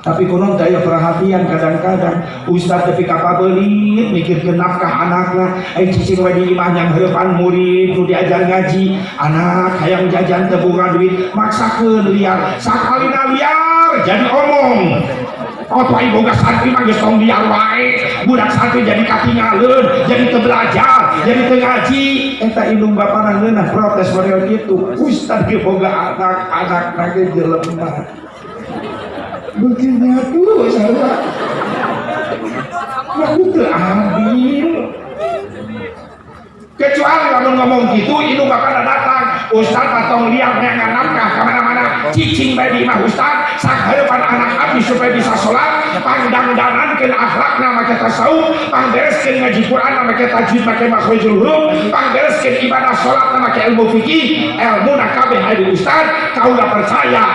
tapi konon daya perhatian kadang-kadang ustad tapi kapabelit mikir nafkah anaknya cicing wedi imah yang harapan murid nu diajar ngaji anak hayang jajan tebungan duit maksakeun liar sakalina liar jadi omong otoy boga santri mah geus tong liar wae budak santri jadi katingaleun jadi teu belajar jadi teu ngaji eta indung bapana ngeunah protes model kitu ustad ge boga anak nage jelema begini tuh saudara aku teradil kecuali kalau ngomong gitu itu bakal datang ustad atau liar nyangan nafkah kemana-mana cicing bayi mah ustad sakharepan anak abdi supaya bisa sholat pangdang-dangan ke akhlakna make tasawuf pangbereskeun ngaji Quran make tajwid make makhrijul huruf pangbereskeun ibadah sholat make ilmu fikih ilmu kabeh aya ustad kaula percaya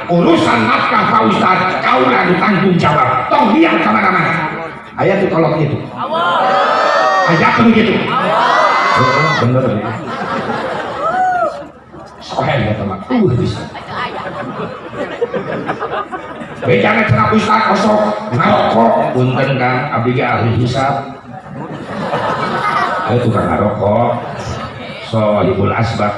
urusan nafkah Pak Ustad kaula ditanggung jawab tong liar kemana-mana ayat itu kalau gitu ayat itu gitu bener sohen ya teman bisa bejana cenah Ustad kosok ngarokok punten Kang abdi ge ahli hisab ayo tukang ngarokok sohibul asbab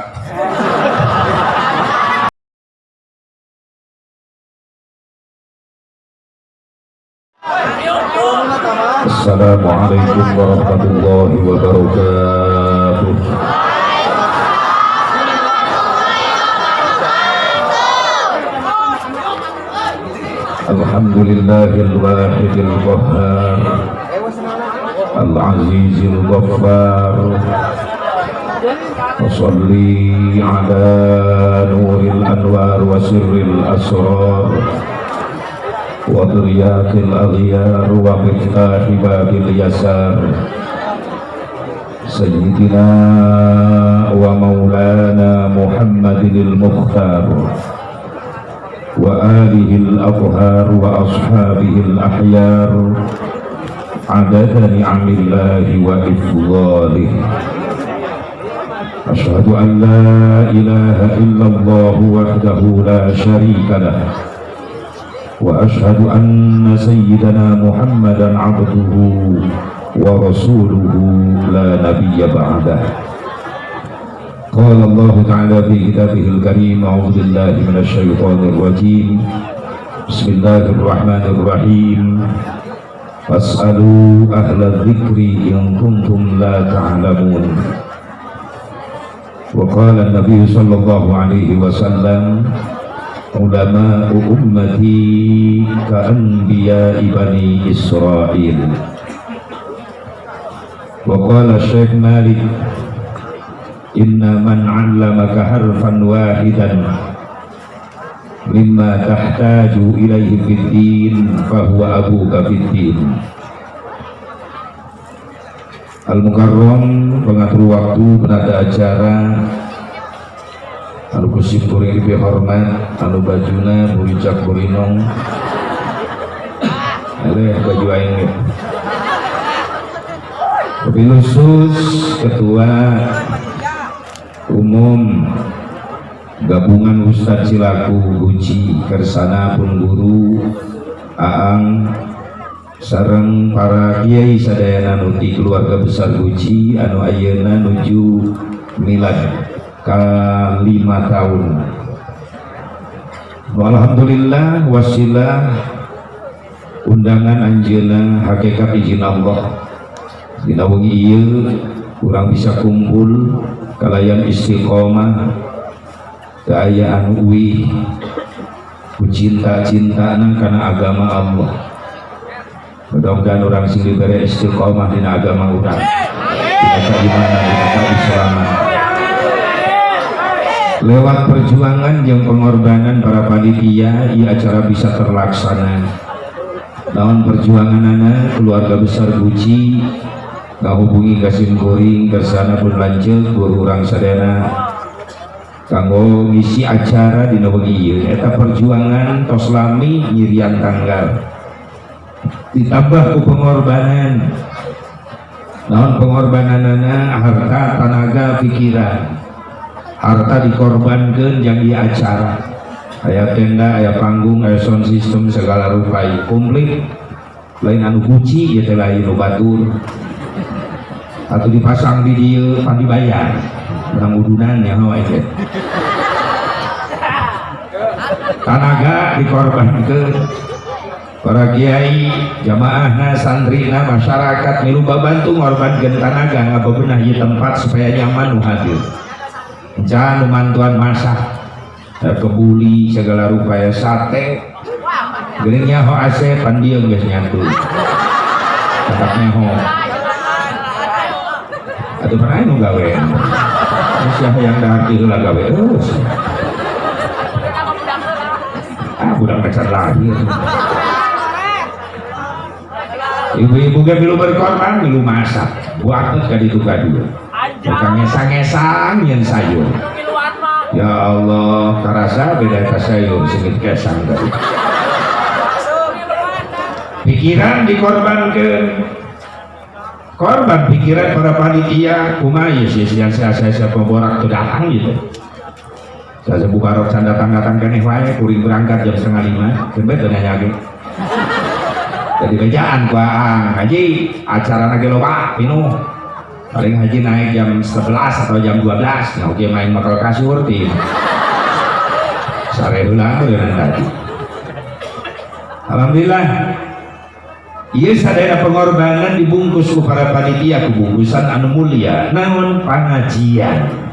Assalamualaikum warahmatullahi wabarakatuh. Alhamdulillahil wahidil qahhar al-azizil ghaffar wa sholli ala nuril anwar wa sirril asrar wa duryatil aghyar wa miftahi babil yasar sayyidina wa maulana Muhammadinil Mukhtar wa alihil athhar wa ashabihil ahyar adada ni'amillahi wa ifdalihi asyhadu an la ilaha illallah wahdahu la syarika lah وأشهد أن سيدنا محمدا عبده ورسوله لا نبي بعده قال الله تعالى في كتابه الكريم أعوذ بالله من الشيطان الرجيم بسم الله الرحمن الرحيم فاسألوا أهل الذكر إن كنتم لا تعلمون وقال النبي صلى الله عليه وسلم ulama ummati ka anbiya bani Israil wa qala Syekh Malik inna man 'allamaka harfan wahidan mimma tahtaju ilaihi fid din fa huwa abuka fid din. Al-Mukarram pengatur waktu penata acara anu kusim kuring dihormat anu bajuna burijak burinong eleh baju aing wabil khusus ketua umum gabungan Ustadz Cilaku Guci kersana pun guru aang sareng para kiai sadayana nuti keluarga besar Guci anu ayeuna nuju milad ka 5 tahun. Alhamdulillah wasilah undangan anjeuna hakikat izin Allah dina wengi ieu urang bisa kumpul kalayan istiqomah keayaan uwi ku cinta-cintana kana agama Allah. Mudah-mudahan orang sing dibere istiqomah dina agama urang dina keimanan dina keislaman lewat perjuangan yang pengorbanan para panitia i acara bisa terlaksana. Naon perjuangan anak keluarga besar Guci ngahubungi kasim kuring kersana pun lanceuk urang sadana kanggo ngisi acara dina wengi ieu eta perjuangan tos lami nyirian tanggal ditambah ku pengorbanan. Naon pengorbananana harta tenaga pikiran harta dikorbankan yang di acara aya tenda, aya panggung, aya sound system segala rupa komplit. Lain anu guci ieu teh lain nu batur. Atau dipasang di dieu pan dibayar. Urang udunan ya we teh. Tanaga dikorbankeun. Para kiai, jamaahna, santrina, masyarakat milu babantu ngorbankeun tanaga ngabebenah ieu tempat supaya nyaman nu hadir. Encan mantuan masak, kebuli segala rupa ya sate. Geringnya ho AC pan dieu geus nyatu. Tetapnya ho. Atuh pernah nu gawe. Siapa yang dahar heula gawe eus. Budak pacar lahir. Ibu-ibu ge milu berkorban, milu masak, buatkeun ka ditu ka dieu. Bukan ngesang-ngesang nyen sayur. Ya Allah, karasa beda ka sayur sengit kesang tadi. Pikiran dikorbankeun. Korban pikiran para panitia kumaha ieu sia-sia saya pemborak teu datang gitu. Saya buka rok can datang-datang keneh wae kuring berangkat jam 4:30 teu teu nanya ge. Jadi bejaan ku Aang Haji acara ge loba pinuh. Paling Haji naik jam 11 atau jam 12 nah oke main bakal kasur ti. Sare heula meureun tadi. Alhamdulillah. Ieu sadaya pengorbanan dibungkus ku para panitia ku bungkusan anu mulia naon pangajian.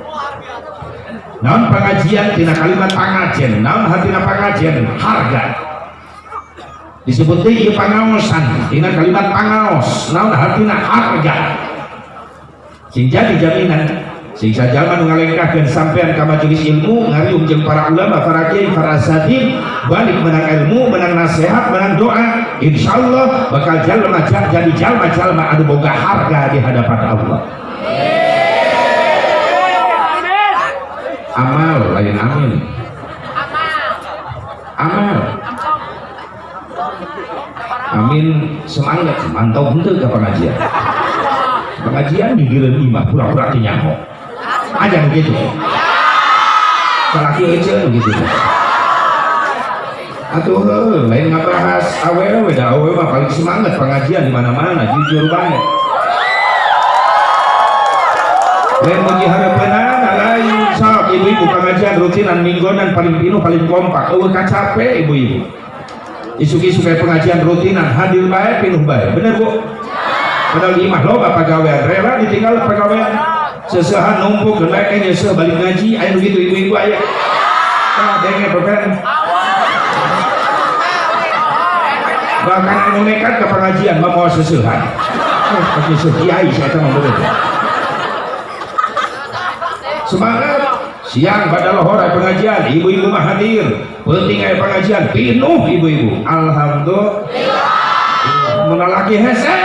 Naon pengajian tina kalimat pangajian, naon hatina pangajian harga. Disebut deui ieu pangaosan tina kalimat pangaos, naon hatina harga. Sing jadi jaminan sing sajalma nu ngalengkahkeun sampean ka majelis ilmu ngariung jeung para ulama, para kiai, para asatid balik menang ilmu, menang nasihat, menang doa, insyaallah bakal jalma jadi jalma-jalma anu boga harga di hadapan Allah. Amal lain amin. Amal. Amin semangat mantau henteu ka pengajian. Pengajian digireun imah pura-pura teu nyaho. Aja begitu. Salaki euceun gitu. Atuh lain ngabahas awewe da awewe mah paling semangat pengajian di mana-mana jujur bae. Lain muji hareupeunana lain sok ibu-ibu pengajian rutinan mingguan paling pinuh paling kompak eueuh kacape ibu-ibu. Isu-isu kayak pengajian rutinan hadir bae pinuh bae. Bener Bu? Padahal imah loba pagawean rela ditinggal pagawean seusehan numpuk dan baik nyeuseum balik ngaji aya nu kitu ibu-ibu aya. Tah denge beban. Bahkan anu nekat ke pengajian mah moal seusehan. Pakai kiai saya teh mah semangat siang pada lohor pengajian ibu-ibu mah hadir penting aya pengajian pinuh ibu-ibu alhamdulillah menalaki hese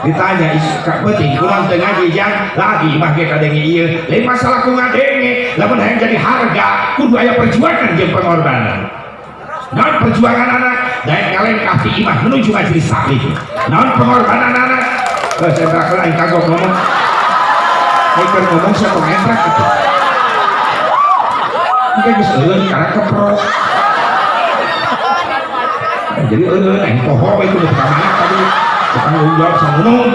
ditanya kak penting kurang tengah jejak lagi mah ge kadenge ieu lain masalah ku ngadenge lamun hayang jadi harga kudu aya perjuangan jeung pengorbanan. Naon perjuangan anak daek ngalengkah fi imah menuju majelis taklim. Naon pengorbanan anak saya lain kagok ngomong Haikal ngomong saya pengentrak gitu. Ini bisa eueun karena keprok. Jadi eueun yang poho itu di kamar tadi tanggung jawab sangunung.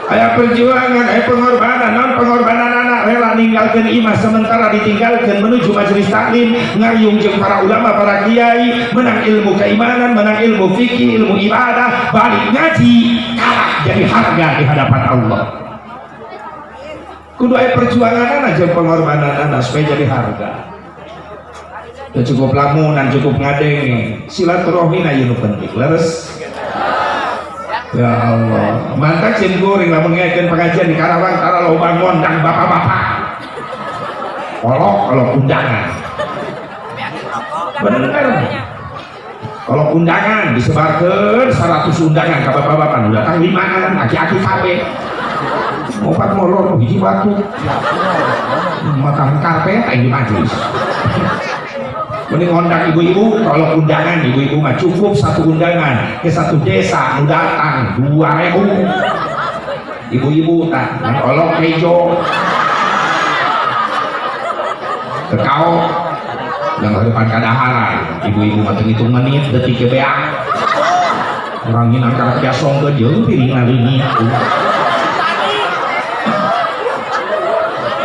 Aya perjuangan, aya pengorbanan, non pengorbanan anak rela ninggalkeun imah sementara ditinggalkeun menuju majelis taklim ngariung jeung para ulama, para kiai, menang ilmu keimanan, menang ilmu fikih, ilmu ibadah, balik ngaji, kalah jadi harga di hadapan Allah. Kudu aya perjuangan anak jeung pengorbanan anak supaya jadi harga. Teu cukup lamunan, cukup ngadenge. Silaturahmina ieu nu penting. Leres. Ya Allah, mantap cin goreng lamun ngakeun pengajian di Karawang tara loba ngondang bapak-bapak. Kalau undangan. Bener. Kalau undangan disebarkeun 100 undangan ka bapak-bapak nu datang 5an aki-aki kabeh. Opat molor hiji batu. Makan karpet aing di majelis. Mending ngondang ibu-ibu, kalau undangan ibu-ibu mah cukup satu undangan ke satu desa nu datang 2.000 ibu-ibu tak olok hejo kekao yang harapan kadaharan ibu-ibu mah hitung menit detik ke beak orang ini angkat jasong ke jauh piring hari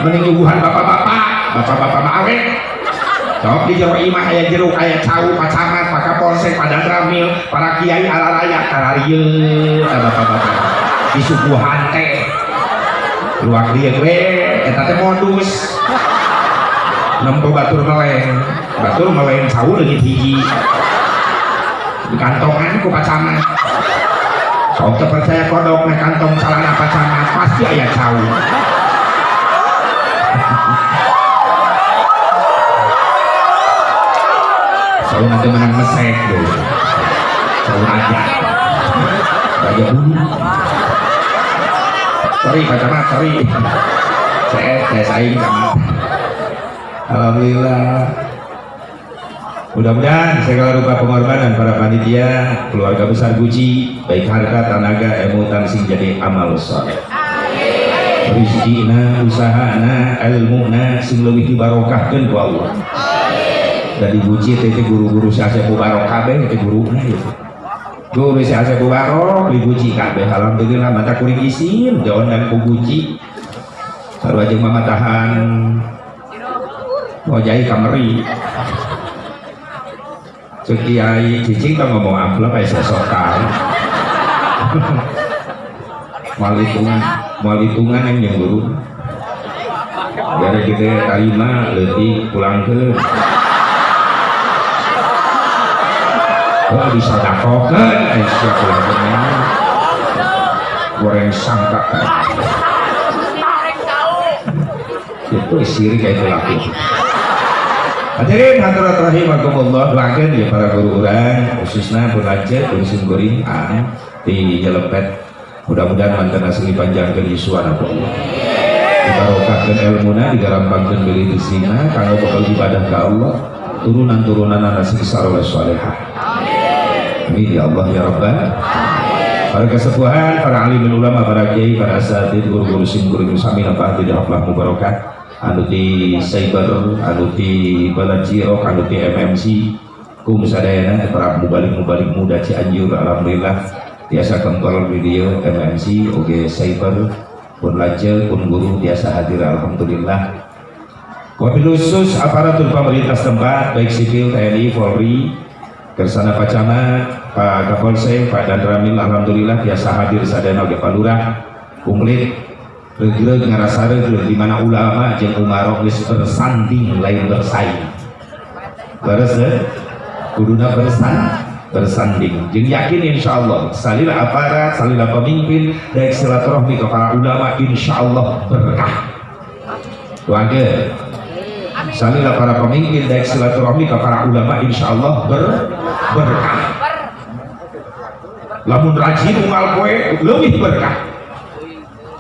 meningguhan bapak-bapak mawe jawab di jero imah aya jeruk aya cau pacamat maka polsek pada dramil para kiai ala raya kararieu bapak-bapak disuguhan teh luak dia gue eta teh modus nempo batur meleng cau leungit hiji di kantongan ku pacamat sok teu percaya kodok na kantong celana pacamat pasti aya cau. Saya nanti menang mesek tuh, saya raja bulu. Sorry pacamat, sorry. Saya saing sama. Alhamdulillah. Mudah-mudahan segala rupa pengorbanan para panitia, keluarga besar Guci, baik harta, tenaga, emutan sing jadi amal soleh. Rizkina, usahana, ilmuna sing leuwih dibarokahkeun ku Allah. Dari Guci teh guru-guru si Asep Mubarok kabeh teh guruna gitu. Guru si Asep Mubarok di Guci kabeh alhamdulillah mata kuring isin jaon dan ku Guci. Sarua jeung mamatahan Wajai Kameri. Cek Kiai cicing teh ngomong amplop aya sesokan. Malitungan yang jeung guru. Biar kita tarima leutik pulangkeun. Oh bisa dakokan, siap pulangkeun. Goreng sangka. Itu sirik kayak itu laki. Hadirin hadirat rahimakumullah, doakeun ya para guru urang khususna pun lanjut urusin goring di Jelepet. Mudah-mudahan mantan asli panjangkeun yuswana ku Allah. Dibarokahkeun ilmuna, digarampangkeun beli rezina kanggo bakal ibadah ka Allah. Turunan-turunan nasib saleh salehah. Amin ya Allah ya Rabbal. Para kesepuhan, para alim ulama, para kiai, para asatidz, guru-guru sing guru sami napa di haflah mubarakah. Anu di Cyber, anu di Balajiro, anu di MMC, kum sadayana para mubalik muda Cianjur, alhamdulillah biasa kontrol video MMC, oke Cyber, pun lajel, pun guru biasa hadir, alhamdulillah. Wabil khusus aparatur pemerintah setempat, baik sipil, TNI, Polri, Kersana Pak Camat, Pak Kapolsek, Pak Dandramil, alhamdulillah biasa hadir sadayana oge Pak Lurah, kumplit. Regreg ngarasare di mana ulama jeung umarok geus bersanding lain bersaing. Beres kuduna bersanding. Jeung yakin insyaallah salila aparat, salila pemimpin daek silaturahmi ka para ulama insyaallah berkah. Doakeun. Salila para pemimpin daek silaturahmi ka para ulama insyaallah berkah. Lamun rajin unggal poe leuwih berkah.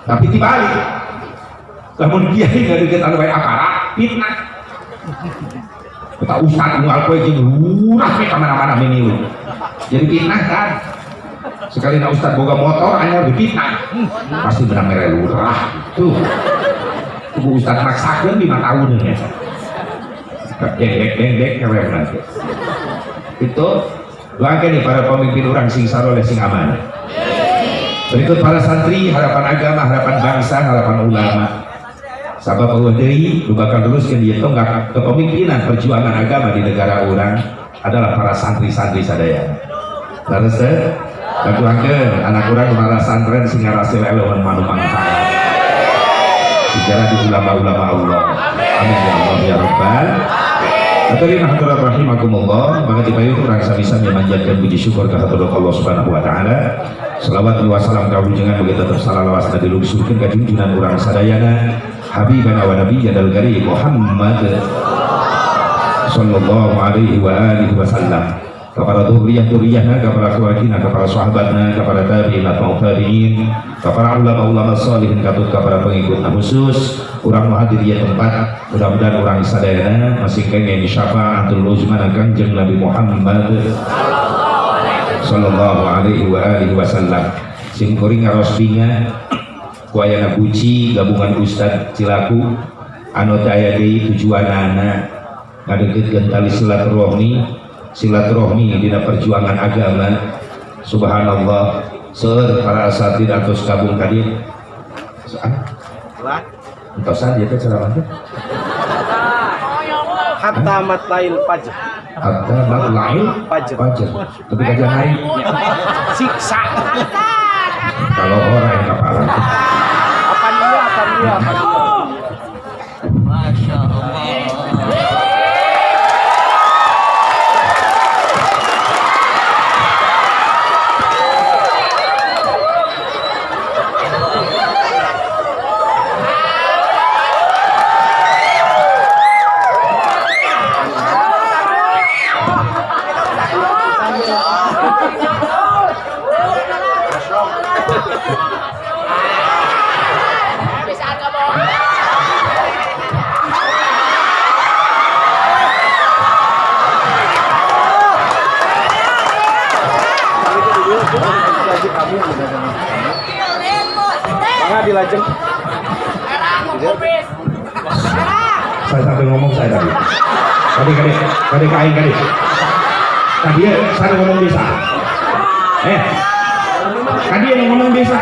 Tapi dibalik, namun kiai nggak deket wae akara fitnah. Kita ustad unggal poe jeung lurah ke mana-mana menilu. Jadi fitnah kan. Sekali na ustad boga motor anyar di fitnah. Pasti benar mere lurah. Tuh. Tuh ustad maksakeun 5 tahun ya. Dek kawe nanti. Itu doakeun nih para pemimpin orang sing saroleh sing amanah. Berikut para santri, harapan agama, harapan bangsa, harapan ulama. Sabab bahwa dari bakal teruskan dia tonggak kepemimpinan perjuangan agama di negara orang adalah para santri-santri sadaya. Terus katuangkeun anak orang para santren sing ngarasil elemen manumangsa. Bicara di ulama-ulama Allah. Amin ya Allah ya Rabbal. Hadirin hadirat rahimakumullah, maka dipayu orang bisa memanjatkan puji syukur kehadirat Allah Subhanahu wa taala. Salawat wa salam kawujengan begitu tetap salawat dan dilungsurkeun ka junjungan urang sadayana habibana wa nabiyyana al-karim Muhammad sallallahu alaihi wa alihi wasallam, kepada dzurriyyah-dzurriyyahna, kepada keluargina, kepada sahabatna, kepada tabi'in atau tabi'in, kepada ulama-ulama sholihin, kepada pengikutna khusus urang hadir di tempat. Mudah-mudahan urang sadayana masih kenging syafaatul uzma Kanjeng Nabi Muhammad sallallahu alaihi wa alihi wasallam. Sing kuring ngarosbinga ku ayana Guci gabungan Ustad Cilaku anu daya deui tujuanana ngadegkeutkeun tali silaturahmi dina perjuangan agama. Subhanallah, seueur para asatid atos gabung ka dieu. Entos saja teh ceramah teh. Hatta matlail fajr. Hatta matlail Fajr. Tapi kajian hari Siksa. kalau orang yang kepala Apa dia? Masya Allah. Bangga dilajeng. Saya sampai ngomong saya tadi kain tadi saya ngomong bisa tadi yang ngomong bisa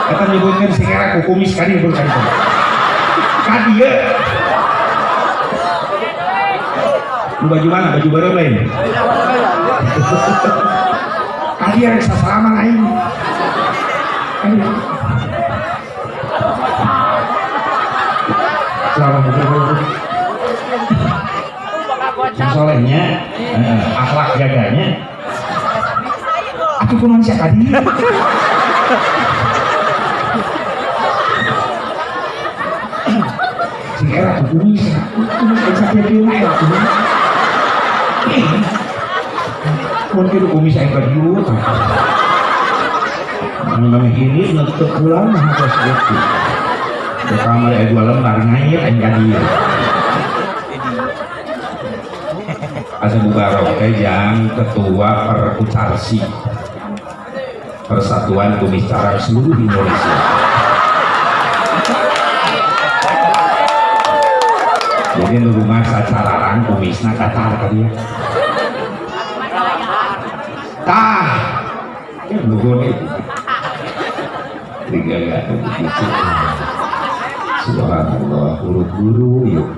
kita nyebutkan si kera kukumis kadi berkali tadi ya baju mana? Baju baru lain tadi yang sesama lain solehnya akhlak jaganya aku pun manusia tadi si era aku bisa mungkin aku bisa yang kedua namanya ini untuk pulang harus gitu pertama ya 2 lembar ngayir yang jadi Asa Mubarok yang ketua Perkucarsi Persatuan Kumis Carang seluruh Indonesia. Jadi nu rumah sacararang kumisna katar tadi ya. Tah, nuhun itu. Tiga gak begitu. Subhanallah, huruf guru yuk.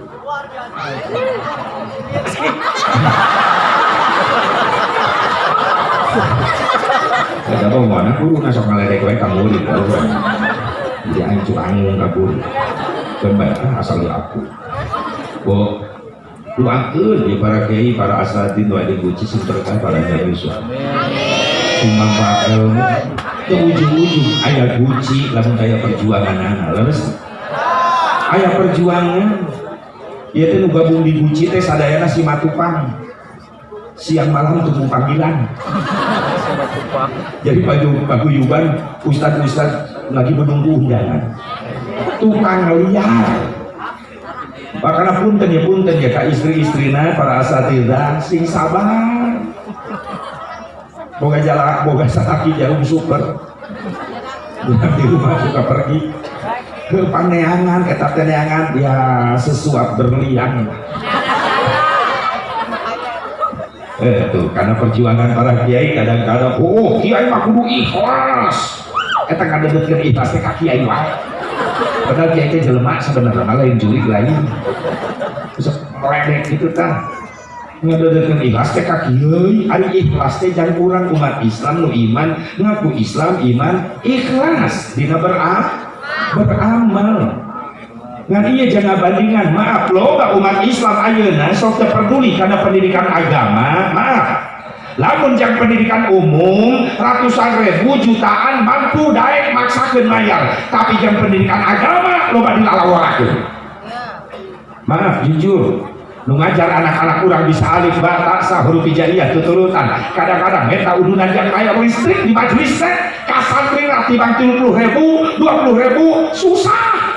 Ada apa mana guru nasok ngaledek wae kamu di bawah. Jadi ancur anggung kabur. Kembali asal aku. Bo doakeun ya para kiai, para asatidz wa dibuci sing berkah para nabi suami. Sumbang ilmu ke ujung-ujung aya guci lamun aya perjuangan leres. Aya perjuangan. Ieu teh nu gabung di guci teh sadayana si Matupang. Siang malam tunggu panggilan. Jadi paguyuban ustad-ustad lagi menunggu undangan. Tukang liar. Makanya punten ya ka istri-istrina para asatidzah sing sabar. Boga salaki jarum super. Di rumah suka pergi ke paneangan, eta paneangan ya sesuap berlian. Tuh, karena perjuangan para kiai kadang-kadang kiai mah kudu ikhlas. Eta ngadegkeun ikhlas teh ka kiai wae. Padahal kiai teh jelema sebenarnya lain jurik lain. Terus meledek gitu tah. Ngadegkeun ikhlas teh ka kiai, ari ikhlas teh jangan kurang umat Islam nu iman, ngaku Islam iman ikhlas dina beramal. Ngan iya jangan bandingan, maaf loba umat Islam ayeuna sok teu peduli karena pendidikan agama, maaf. Lamun jang pendidikan umum ratusan ribu jutaan mampu daek maksakeun mayar, tapi jang pendidikan agama loba dilalawarakeun. Maaf jujur, nu ngajar anak-anak urang bisa alif ba ta sa huruf hijaiyah tuturutan. Kadang-kadang eta udunan jang aya listrik di majelis teh ka santri timbang 30.000, 20.000 susah.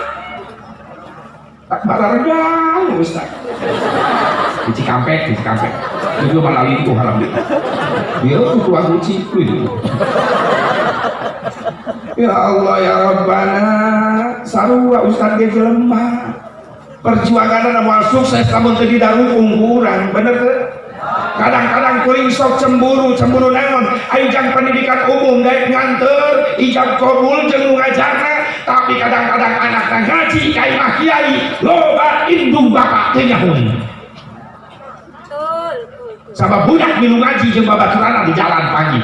Tak barang rendah Ustaz. Di Cikampek. Itu malah itu haram dia. Dia tuh tua guci itu. Ya Allah ya Rabbana, sarua Ustaz ge jelema. Perjuangan moal sukses lamun teu didahukung kurang, bener teu? Kadang-kadang kuring sok cemburu naon? Ajang pendidikan umum daek nganter, ijab kabul jeung nu ngajarna, tapi kadang-kadang anakna ngaji ka imah kiai, loba indung bapak teu nyahoun. Sabab budak milu ngaji jeung babaturanna di jalan pagi.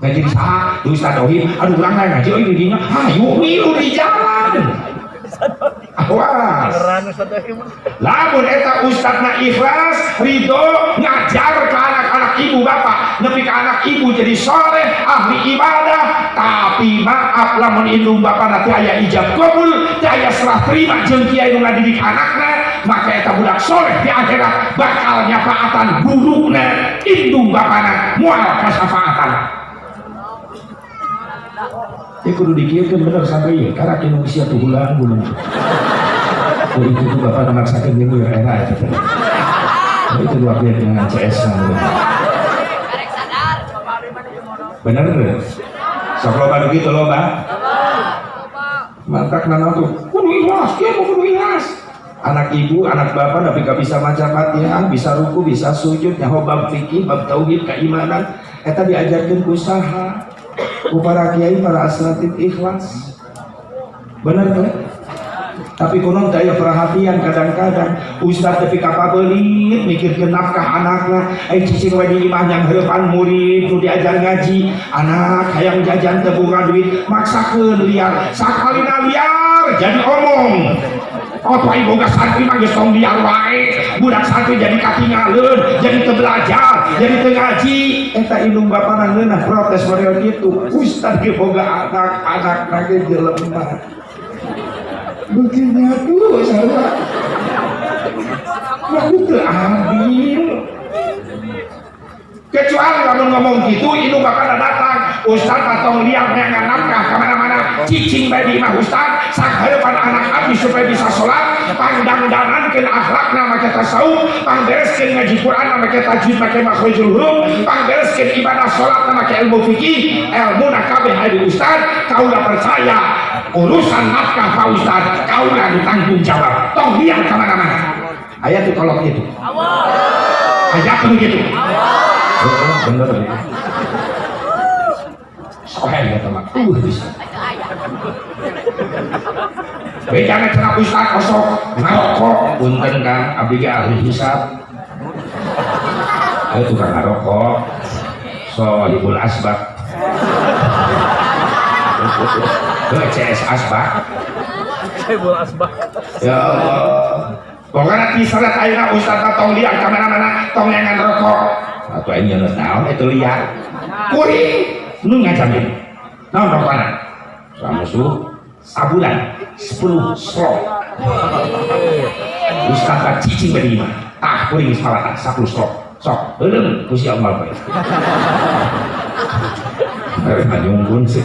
Ngaji saha? Ustaz Dohim, aduh urang ngaji euy di dinya. Hayu milu di jalan. Awas. Lamun eta ustadna ikhlas, ridho, ngajar ke anak-anak ibu bapak, nepi ke anak ibu jadi soleh, ahli ibadah. Tapi maaf lamun indung bapak nanti aya ijab kabul, aya serah terima jeung kiai nu ngadidik anakna, maka eta budak soleh di akhirat bakal nyafaatan burukna indung bapana moal kasafaatan. Ya kudu dikirkan bener sampai ya karena kini usia tuh bulan oh itu tuh bapak anak sakit minggu ya era itu itu luar biasa dengan CS bener bener sok loba begitu loba mantak nana tuh kudu ikhlas dia mau kudu ikhlas anak ibu anak bapak tapi gak bisa maca Fatihah bisa ruku bisa sujud nyaho bab fikih bab tauhid keimanan eta diajarkeun ku saha para kiai para asatid ikhlas benar kan? Tapi konon daya perhatian kadang-kadang ustaz tapi kapabelit mikirkeun nafkah anakna cicing we di imah yang heurepan murid nu diajar ngaji anak hayang jajan teu boga duit maksakeun liar sakalina liar jadi omong oh ibu boga santri mah geus tong liar wae budak santri jadi katingaleun jadi teu belajar jadi teu ngaji eta indung bapana ngeunah protes model kitu ustaz ge boga anak-anak ge jelema begini tuh saudara aku teradil kecuali kalau ngomong gitu itu bakal datang ustaz atau liar nyangan nafkah kemana-mana cicing bayi imah ustaz sak harapan anak abdi supaya bisa sholat pangdang-dangan ke akhlakna make tasawuf pangbereskeun ngaji Quran make tajwid make makhrijul huruf pangbereskeun ibadah sholat make ilmu fikih ilmu kabeh aya di ustaz kaula percaya urusan nafkah Pak Ustaz kaula ditanggung jawab tong liar kemana-mana ayat itu kalau begitu ayat begitu bener sohen ya teman bisa bedanya cenah Ustaz kosok ngarokok punten Kang abdi ge ahli hisab ayo tukang ngarokok sohibul asbab CS asbak ya Allah pokoknya kisarat ayeuna ustaz tong liar kamana-mana tong nyangan rokok atau aing nyeuneuh naon itu liar kuring nu ngajamin naon rokokna samusuh sabulan 10 slot ustaz ka cicing bari imah tah kuring geus palatan 10 slot sok heuleum ku si Allah bae harus nyunggun sih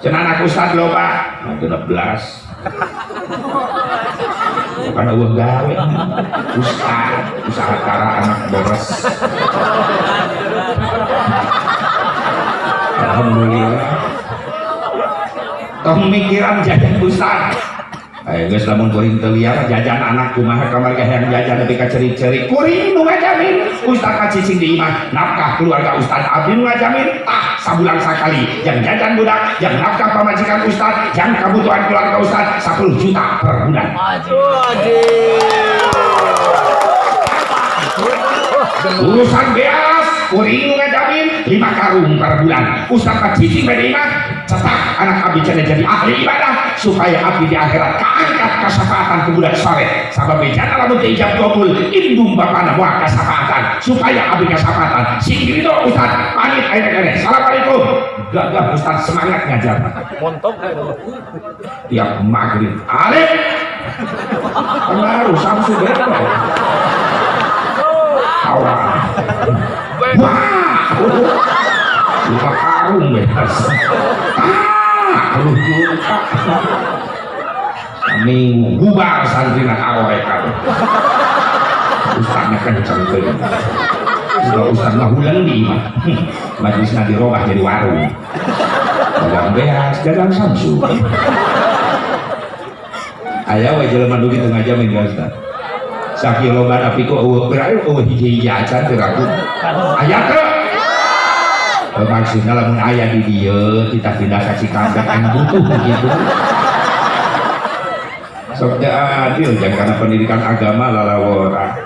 cenah anak ustaz loba 16 bukan eueuh gawe ustaz usaha kara anak boros alhamdulillah tong mikiran jajan ustaz ayo geus lamun kuring teu liar jajan anak kumaha kamar hayang jajan nepi ka ceri-ceri kuring nu ngajamin ustaz ka cicing di imah nafkah keluarga ustaz abdi nu ngajamin tah sabulan sakali yang jajan budak yang nafkah pamajikan ustaz yang kebutuhan keluarga ustaz 10 juta per bulan urusan beas kuring nu ngajamin 5 karung per bulan ustaz ka cicing di imah cetak anak abdi jadi ahli ibadah supaya abdi di akhirat kaangkat kasafaatan ke budak soleh sabab bejana lamun teu ijab kabul indung bapana moal kasafaatan supaya abdi kasafaatan sing ridho ustaz pamit ayeuna assalamualaikum gagah ustaz semangat ngajar montok tiap maghrib alif pengaruh samsu beto awal wah lupa karung bebas kami bubar santri nak awal kami ustaznya kencang Sudah ustaz ngahulang di imah. Majelis Nabi Robah jadi warung. Dagang beas, dagang samsu. Aya we jelema nu kitu ngajamin ya ustaz. Sakiloban api ku berarti hiji acan teu ragu. Aya teu? Maksudnya lamun aya di dieu kita pindah ka Cikampek yang butuh begitu. Sok adil jangan karena pendidikan agama lalawora.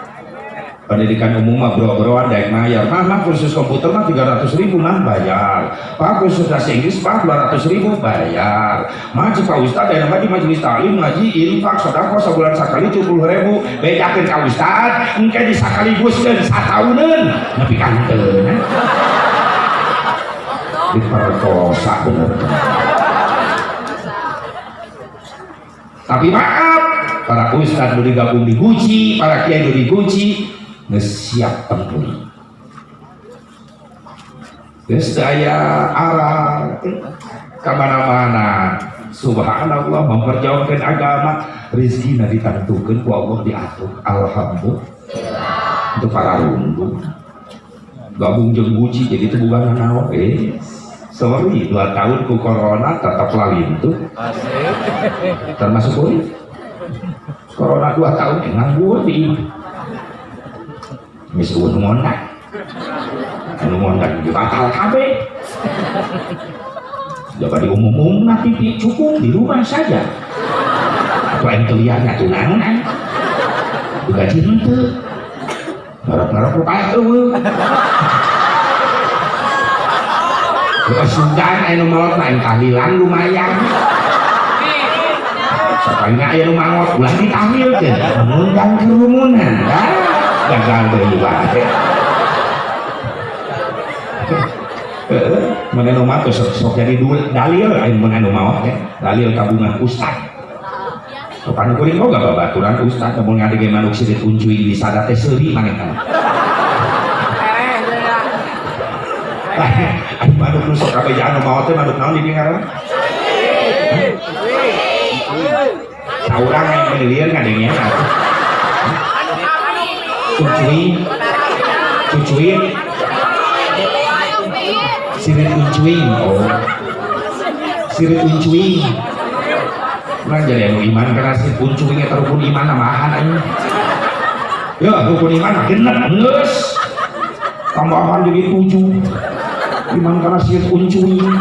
Pendidikan umum mah bro-broan daek mayar. Mah kursus komputer mah 300.000 mah bayar. Pak kursus bahasa Inggris mah 200.000 bayar. Mah Pak Ustad aya mah di majelis taklim ngaji infak sedekah sabulan sakali 70.000. Bedakeun ka Ustad engke disakaliguskeun satauneun nepi ka henteu. Diperkosa bener. Tapi maaf, para ustad nu digabung di Guci, para kiai nu di Guci siap tempur. Geus aya arah ka mana-mana. Subhanallah memperjuangkan agama, rezekina ditentukeun ku Allah diatur. Alhamdulillah. Untuk para rundu gabung jeung Guci jadi teu bukan naon sorry 2 tahun ku corona tetap lalintu termasuk euy corona 2 tahun nganggur di geus eueuh mondak anu mondak batal kabeh coba diumum-umum na TV cukup di rumah saja atau ente liarnya tunangan digaji henteu ngarep-ngarep rupanya eueuh Sudan anu maot main tahlilan lumayan. Sakalinya aya nu mangot ulah ditahilkeun. Ngundang kerumunan. Gagal deui wae. Mun anu mah sok jadi dalil aya mun anu maot teh. Dalil tabungan ustad. Sopan kuring boga babaturan ustad mun ngadege manuk sirit uncuing di sada teh seuri manehna. Aduh manuk nusuk kabejaan nu maot teh manuk naon di ngaran? Saurang yang meniliar ngadengnya cucuin sirit uncuing sirit uncuing orang jadi anu iman karena sirit uncuing eta rukun iman namahan aja ya rukun iman genep geus tambahan jadi 7 iman karena sirit uncuing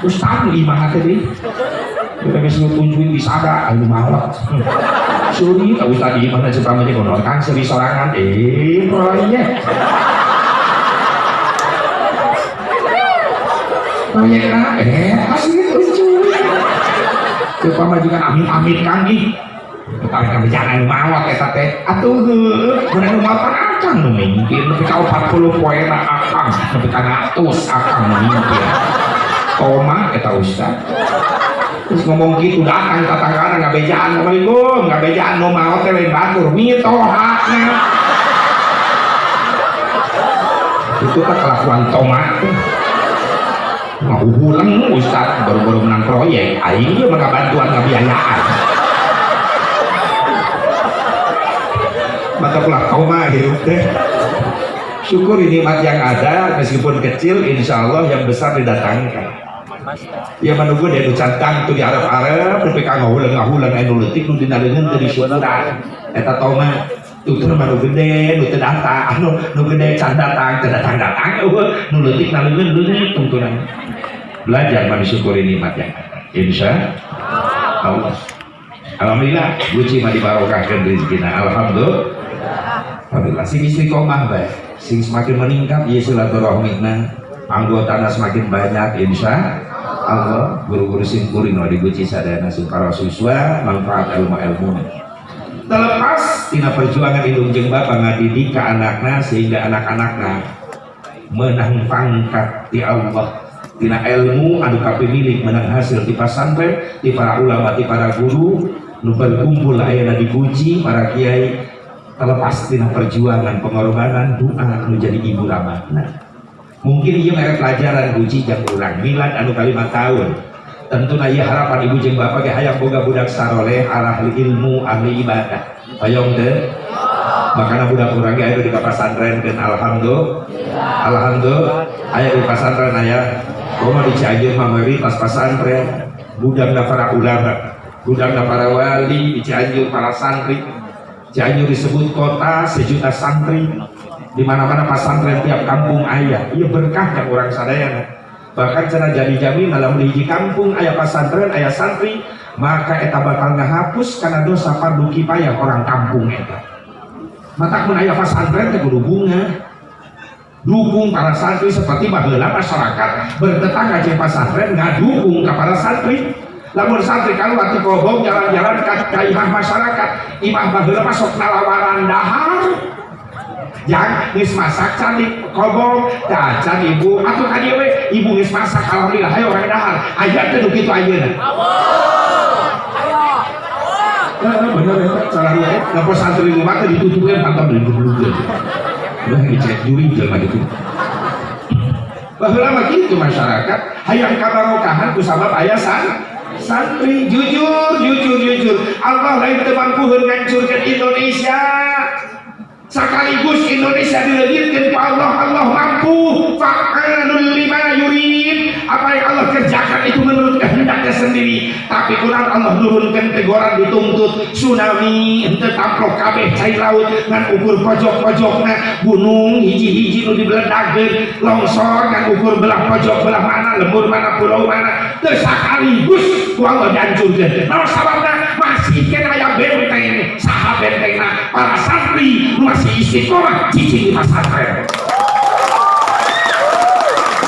ustad iman teh kita kasih kunjungi di sada, ayo mawat. Suri, tak usah di mana cepat aja konon kan seri sorangan, proyek. Proyek lah, kasih kunjungi. Cepat majikan amin kan nih. Tapi kami jangan mawat kita teh. Atuh, mana mawat akang memimpin. Tapi kau 40 poin akang, tapi kan 100 akang memimpin. Koma kita ustad. Terus ngomong gitu datang tatangana ngabejaan Assalamualaikum ngabejaan nu maot teh lain batur mito hakna itu kan kelakuan tomat mau ulang ustad baru-baru menang proyek aing ge mah bantuan ngabiayaan maka pula koma hirup teh syukuri nikmat yang ada meskipun kecil insyaallah yang besar didatangkan. Ya menunggu dia nu cantang tuh di Arab-Arab tapi ka ngahulang anu leutik nu dina leungeun teu disyukuran eta toma tutur mah nu gede nu teu datang nu gede can datang teu datang nu leutik na leungeun leutik tuntunan belajar mensyukuri nikmat yang ada insyaallah. Alhamdulillah Guci mah dibarokahkeun rezekina alhamdulillah sing istiqomah bae sing semakin meningkat ieu silaturahmina anggotana semakin banyak insyaallah. Guru-guru simkuring di Guci sadayana para siswa manfaat ilmu terlepas tina perjuangan indung jeung bapa ngadidik ka anakna sehingga anak-anakna menang pangkat di Allah tina ilmu anu kapililik menang hasil di pasantren di para ulama di para guru nu berkumpul ayeuna di Guci para kiai terlepas tina perjuangan pengorbanan doa anu jadi ibu rahmatna. Mungkin ia merek pelajaran Guci jang urang milad anu kali 5 tahun tentu ieu harapan ibu jeung bapak ge hayang boga budak saroleh arah ilmu ahli ibadah hoyong teu makanya budak kurang aya di pesantren dan alhamdulillah aya di pesantren aya komo di Cianjur mameri pas pesantren budakna para ulama budakna para wali di Cianjur para santri. Cianjur disebut kota sejuta santri, di mana-mana pesantren tiap kampung aya. Iya berkah yang orang sadayana. Bahkan cenah jadi jamin dalam hiji kampung aya pesantren aya santri, maka eta bakal ngahapus karena dosa fardu kifayah orang kampung eta. Mata mun aya pesantren teh kudu bunga. Dukung para santri seperti baheula masyarakat bertetangga jeung pesantren ngadukung ka para santri. Lamun santri kalau waktu kobong jalan-jalan ke imah masyarakat, imah baheula mah sok nalawaran dahar. Yang geus masak cantik kobong, can ibu atuh ka dieu we, ibu geus masak alhamdulillah hayo orang dahar. Aya teh nu kitu ayeuna. Bener ya, salah ya. Napa santri rumah teh ditutupkeun pantau dibulukeun. Udah dicek juri jelema gitu. Baheula mah kitu masyarakat, hayang kabarokahan ku sabab aya santri. Jujur Allah lain teu mampuheun ngancurkeun Indonesia. Sekaligus Indonesia dilenyitkeun ku Allah mampu fa'alul lima yurid. Apa yang Allah kerjakan itu menurut kehendaknya sendiri, tapi kurang Allah nurunkan teguran dituntut tsunami henteu tamplok kabeh cai laut ngan ukur pojok-pojokna gunung hiji-hiji nu dibeledagkeun longsor ngan ukur belah pojok belah mana lembur mana pulau mana teu sakaligus ku Allah dihancurkeun. Naon sababna masih kena aya benteng saha bentengna para santri nu masih istiqomah cicing di pesantren.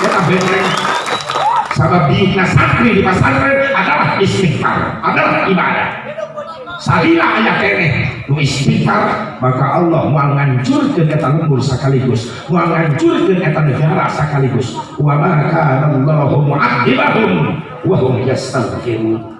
Kita benteng sabab biukna santri di pesantren adalah istighfar, adalah ibadah. Salila aya keneh nu istighfar, maka Allah moal ngancurkeun eta lembur sakaligus, moal ngancurkeun eta negara sakaligus. Wa ma kana Allahu mu'adzibahum wa hum yastaghfirun.